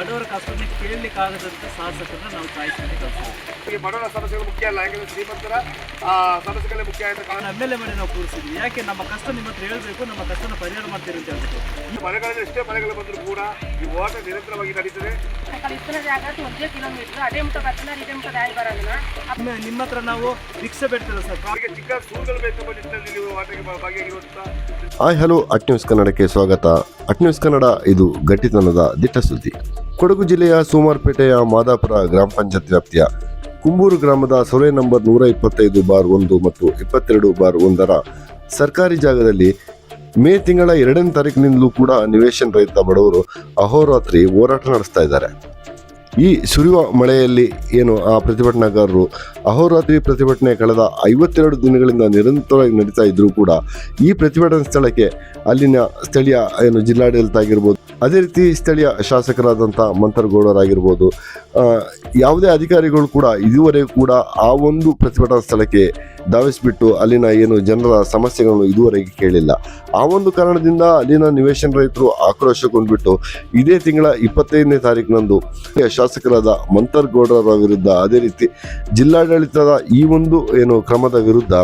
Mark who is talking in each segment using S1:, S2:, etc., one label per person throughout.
S1: ಬಡವರ ಕಷ್ಟವನ್ನು ಕೇಳಲಿಕ್ಕಾಗದಂಥ ಶಾಸಕರನ್ನ ನಾವು ಕಾಯಿಸ್ಕೊಂಡು ಕಳಿಸ್ತೀವಿ.
S2: ಬಡವರ ಸಮಸ್ಯೆಗಳು ಮುಖ್ಯ ಅಲ್ಲ, ಯಾಕಂದರೆ ಶ್ರೀಮಂತರ ಸಮಸ್ಯೆಗಳೇ ಮುಖ್ಯ ಆಯಿತು.
S1: MLA ಮಾಡಿ ನಾವು ಕೂರಿಸಿದ್ವಿ. ಯಾಕೆ ನಮ್ಮ ಕಷ್ಟ ನಿಮ್ಮ ಹತ್ರ ಹೇಳಬೇಕು, ನಮ್ಮ ಕಷ್ಟನ ಪರಿಹಾರ ಮಾಡ್ತೀರಿ ಅಂತ ಹೇಳ್ಬಿಟ್ಟು.
S2: ಈ ಮನೆಗಳಲ್ಲಿ ಎಷ್ಟೇ ಮನೆಗಳು ಬಂದರೂ ಕೂಡ ಈ ಹೋರಾಟ ನಿರಂತರವಾಗಿ ನಡೀತದೆ.
S1: ನಿಮ್ಮ ಹತ್ರ ನಾವು ಭಿಕ್ಷೆ ಬೇಡ್ತೇವೆ ಸರ್.
S2: ಚಿಕ್ಕ ಸ್ಕೂಲ್ಗಳು ಬೇಕೆಂಬ ನಿಟ್ಟಿನಲ್ಲಿ ನೀವು ಹೋರಾಟಕ್ಕೆ ಭಾಗಿಯಾಗಿರುವಂಥ
S3: ಹಾಯ್ ಹಲೋ ಅಟ್ ನ್ಯೂಸ್ ಕನ್ನಡಕ್ಕೆ ಸ್ವಾಗತ. ಅಟ್ ನ್ಯೂಸ್ ಕನ್ನಡ ಇದು ಗಟ್ಟಿತನದ ದಿಟ್ಟ ಸುದ್ದಿ. ಕೊಡಗು ಜಿಲ್ಲೆಯ ಸೋಮಾರ್ಪೇಟೆಯ ಮಾದಾಪುರ ಗ್ರಾಮ ಪಂಚಾಯತ್ ವ್ಯಾಪ್ತಿಯ ಕುಂಬೂರು ಗ್ರಾಮದ ಸರ್ವೆ ನಂಬರ್ 125/1 ಮತ್ತು 22/1 ಸರ್ಕಾರಿ ಜಾಗದಲ್ಲಿ ಮೇ ತಿಂಗಳ 2ನೇ ತಾರೀಕಿನಿಂದಲೂ ಕೂಡ ನಿವೇಶನ ರಹಿತ ಬಡವರು ಅಹೋರಾತ್ರಿ ಹೋರಾಟ ನಡೆಸ್ತಾ ಇದ್ದಾರೆ. ಈ ಸುರಿಯುವ ಮಳೆಯಲ್ಲಿ ಏನು ಆ ಪ್ರತಿಭಟನಾಕಾರರು ಅಹೋರಾತ್ರಿ ಪ್ರತಿಭಟನೆ ಕಳೆದ 52 ದಿನಗಳಿಂದ ನಿರಂತರವಾಗಿ ನಡೀತಾ ಇದ್ರೂ ಕೂಡ ಈ ಪ್ರತಿಭಟನಾ ಸ್ಥಳಕ್ಕೆ ಅಲ್ಲಿನ ಸ್ಥಳೀಯ ಏನು ಜಿಲ್ಲಾಡಳಿತ ಆಗಿರ್ಬೋದು, ಅದೇ ರೀತಿ ಸ್ಥಳೀಯ ಶಾಸಕರಾದಂಥ ಮಂಥರ್ಗೌಡರಾಗಿರ್ಬೋದು, ಯಾವುದೇ ಅಧಿಕಾರಿಗಳು ಕೂಡ ಇದುವರೆಗೂ ಕೂಡ ಆ ಒಂದು ಪ್ರತಿಭಟನಾ ಸ್ಥಳಕ್ಕೆ ಧಾವಿಸಿಬಿಟ್ಟು ಅಲ್ಲಿನ ಏನು ಜನರ ಸಮಸ್ಯೆಗಳನ್ನು ಇದುವರೆಗೆ ಕೇಳಿಲ್ಲ. ಆ ಒಂದು ಕಾರಣದಿಂದ ಅಲ್ಲಿನ ನಿವೇಶನ ರೈತರು ಆಕ್ರೋಶಗೊಂಡ್ಬಿಟ್ಟು ಇದೇ ತಿಂಗಳ 25ನೇ ತಾರೀಕಿನಂದು ಶಾಸಕರಾದ ಮಂಥರ್ಗೌಡರ ವಿರುದ್ಧ, ಅದೇ ರೀತಿ ಜಿಲ್ಲಾಡಳಿತದ ಈ ಒಂದು ಏನು ಕ್ರಮದ ವಿರುದ್ಧ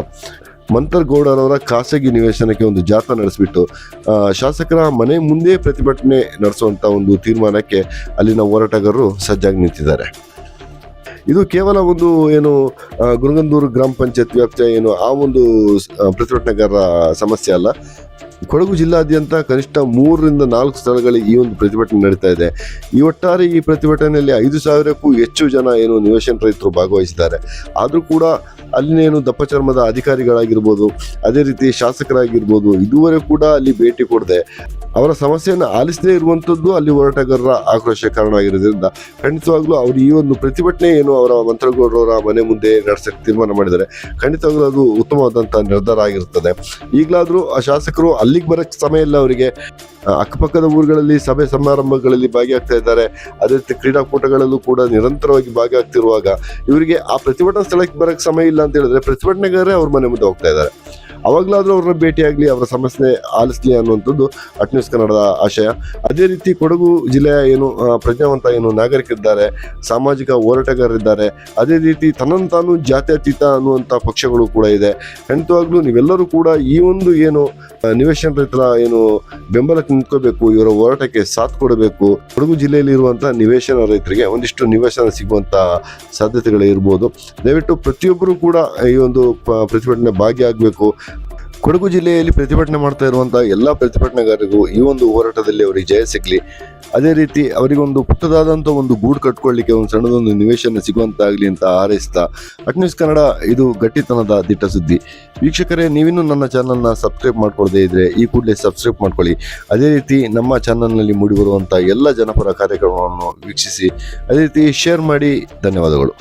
S3: ಮಂಥರ್ಗೌಡರವರ ಖಾಸಗಿ ನಿವೇಶನಕ್ಕೆ ಒಂದು ಜಾಥಾ ನಡೆಸಿಬಿಟ್ಟು ಶಾಸಕರ ಮನೆ ಮುಂದೆ ಪ್ರತಿಭಟನೆ ನಡೆಸುವಂಥ ಒಂದು ತೀರ್ಮಾನಕ್ಕೆ ಅಲ್ಲಿನ ಹೋರಾಟಗಾರರು ಸಜ್ಜಾಗಿ ನಿಂತಿದ್ದಾರೆ. ಇದು ಕೇವಲ ಒಂದು ಏನು ಗುರುಗಂದೂರು ಗ್ರಾಮ ಪಂಚಾಯತ್ ವ್ಯಾಪ್ತಿಯ ಏನು ಆ ಒಂದು ಪ್ರತಿಭಟನೆಗಾರರ ಸಮಸ್ಯೆ ಅಲ್ಲ. ಕೊಡಗು ಜಿಲ್ಲಾದ್ಯಂತ ಕನಿಷ್ಠ 3 ರಿಂದ 4 ಸ್ಥಳಗಳಲ್ಲಿ ಈ ಒಂದು ಪ್ರತಿಭಟನೆ ನಡೀತಾ ಇದೆ. ಈ ಒಟ್ಟಾರೆ ಈ ಪ್ರತಿಭಟನೆಯಲ್ಲಿ 5,000ಕ್ಕೂ ಹೆಚ್ಚು ಜನ ಏನು ನಿವೇಶನ ರೈತರು ಭಾಗವಹಿಸಿದ್ದಾರೆ. ಆದರೂ ಕೂಡ ಅಲ್ಲಿನ ಏನು ದಪ್ಪ ಚರ್ಮದ ಅಧಿಕಾರಿಗಳಾಗಿರ್ಬೋದು, ಅದೇ ರೀತಿ ಶಾಸಕರಾಗಿರ್ಬೋದು, ಇದುವರೆಗೂ ಕೂಡ ಅಲ್ಲಿ ಭೇಟಿ ಕೊಡದೆ ಅವರ ಸಮಸ್ಯೆಯನ್ನು ಆಲಿಸದೇ ಇರುವಂಥದ್ದು ಅಲ್ಲಿ ಹೋರಾಟಗಾರರ ಆಕ್ರೋಶ ಕಾರಣವಾಗಿರೋದ್ರಿಂದ ಖಂಡಿತವಾಗ್ಲೂ ಅವರು ಈ ಒಂದು ಪ್ರತಿಭಟನೆ ಏನು ಅವರ ಮಂಥರ್ಗೌಡರವರ ಮನೆ ಮುಂದೆ ನಡೆಸಕ್ಕೆ ತೀರ್ಮಾನ ಮಾಡಿದ್ದಾರೆ. ಖಂಡಿತವಾಗ್ಲೂ ಅದು ಉತ್ತಮವಾದಂಥ ನಿರ್ಧಾರ ಆಗಿರುತ್ತದೆ. ಈಗಲಾದರೂ ಆ ಶಾಸಕರು ಅಲ್ಲಿಗೆ ಬರೋಕ್ಕೆ ಸಮಯ ಇಲ್ಲ ಅವರಿಗೆ. ಅಕ್ಕಪಕ್ಕದ ಊರುಗಳಲ್ಲಿ ಸಭೆ ಸಮಾರಂಭಗಳಲ್ಲಿ ಭಾಗಿಯಾಗ್ತಾ ಇದ್ದಾರೆ. ಅದೇ ರೀತಿ ಕ್ರೀಡಾಕೂಟಗಳಲ್ಲೂ ಕೂಡ ನಿರಂತರವಾಗಿ ಭಾಗಿಯಾಗ್ತಿರುವಾಗ ಇವರಿಗೆ ಆ ಪ್ರತಿಭಟನಾ ಸ್ಥಳಕ್ಕೆ ಬರೋಕ್ಕೆ ಸಮಯ ಇಲ್ಲ ಅಂತ ಹೇಳಿದ್ರೆ ಪ್ರತಿಭಟನೆಗಾರರೇ ಅವ್ರ ಮನೆ ಮುಂದೆ ಹೋಗ್ತಾ ಇದ್ದಾರೆ. ಅವಾಗಲಾದರೂ ಅವ್ರನ್ನ ಭೇಟಿಯಾಗಲಿ, ಅವರ ಸಮಸ್ಯೆ ಆಲಿಸಲಿ ಅನ್ನುವಂಥದ್ದು ಅಟ್ ನ್ಯೂಸ್ ಕನ್ನಡದ ಆಶಯ. ಅದೇ ರೀತಿ ಕೊಡಗು ಜಿಲ್ಲೆಯ ಏನು ಪ್ರಜ್ಞಾವಂತ ಏನು ನಾಗರಿಕರಿದ್ದಾರೆ, ಸಾಮಾಜಿಕ ಹೋರಾಟಗಾರರಿದ್ದಾರೆ, ಅದೇ ರೀತಿ ತನ್ನನ್ನು ತಾನು ಜಾತ್ಯತೀತ ಅನ್ನುವಂಥ ಪಕ್ಷಗಳು ಕೂಡ ಇದೆ. ಖಂಡಿತವಾಗ್ಲೂ ನೀವೆಲ್ಲರೂ ಕೂಡ ಈ ಒಂದು ಏನು ನಿವೇಶನ ರೈತರ ಏನು ಬೆಂಬಲಕ್ಕೆ ನಿಂತ್ಕೋಬೇಕು, ಇವರ ಹೋರಾಟಕ್ಕೆ ಸಾಥ್ ಕೊಡಬೇಕು. ಕೊಡಗು ಜಿಲ್ಲೆಯಲ್ಲಿ ಇರುವಂಥ ನಿವೇಶನ ರೈತರಿಗೆ ಒಂದಿಷ್ಟು ನಿವೇಶನ ಸಿಗುವಂಥ ಸಾಧ್ಯತೆಗಳು ಇರ್ಬೋದು. ದಯವಿಟ್ಟು ಪ್ರತಿಯೊಬ್ಬರು ಕೂಡ ಈ ಒಂದು ಪ್ರತಿಭಟನೆ ಭಾಗಿಯಾಗಬೇಕು. ಕೊಡಗು ಜಿಲ್ಲೆಯಲ್ಲಿ ಪ್ರತಿಭಟನೆ ಮಾಡ್ತಾ ಇರುವಂಥ ಎಲ್ಲ ಪ್ರತಿಭಟನೆಗಾರರಿಗೂ ಈ ಒಂದು ಹೋರಾಟದಲ್ಲಿ ಅವರಿಗೆ ಜಯ ಸಿಗಲಿ. ಅದೇ ರೀತಿ ಅವರಿಗೊಂದು ಪುಟ್ಟದಾದಂಥ ಒಂದು ಗೂಡು ಕಟ್ಕೊಳ್ಳಿಕ್ಕೆ ಒಂದು ಸಣ್ಣದೊಂದು ನಿವೇಶನ ಸಿಗುವಂತಾಗಲಿ ಅಂತ ಹಾರೈಸ್ತಾ ಅಟ್ ನ್ಯೂಸ್ ಕನ್ನಡ ಇದು ಗಟ್ಟಿತನದ ದಿಟ್ಟ ಸುದ್ದಿ. ವೀಕ್ಷಕರೇ, ನೀವಿನ್ನೂ ನನ್ನ ಚಾನಲ್ನ ಸಬ್ಸ್ಕ್ರೈಬ್ ಮಾಡ್ಕೊಳ್ಳದೇ ಇದ್ದರೆ ಈ ಕೂಡಲೇ ಸಬ್ಸ್ಕ್ರೈಬ್ ಮಾಡ್ಕೊಳ್ಳಿ. ಅದೇ ರೀತಿ ನಮ್ಮ ಚಾನಲ್ನಲ್ಲಿ ಮೂಡಿಬರುವಂಥ ಎಲ್ಲ ಜನಪರ ಕಾರ್ಯಕ್ರಮವನ್ನು ವೀಕ್ಷಿಸಿ, ಅದೇ ರೀತಿ ಶೇರ್ ಮಾಡಿ. ಧನ್ಯವಾದಗಳು.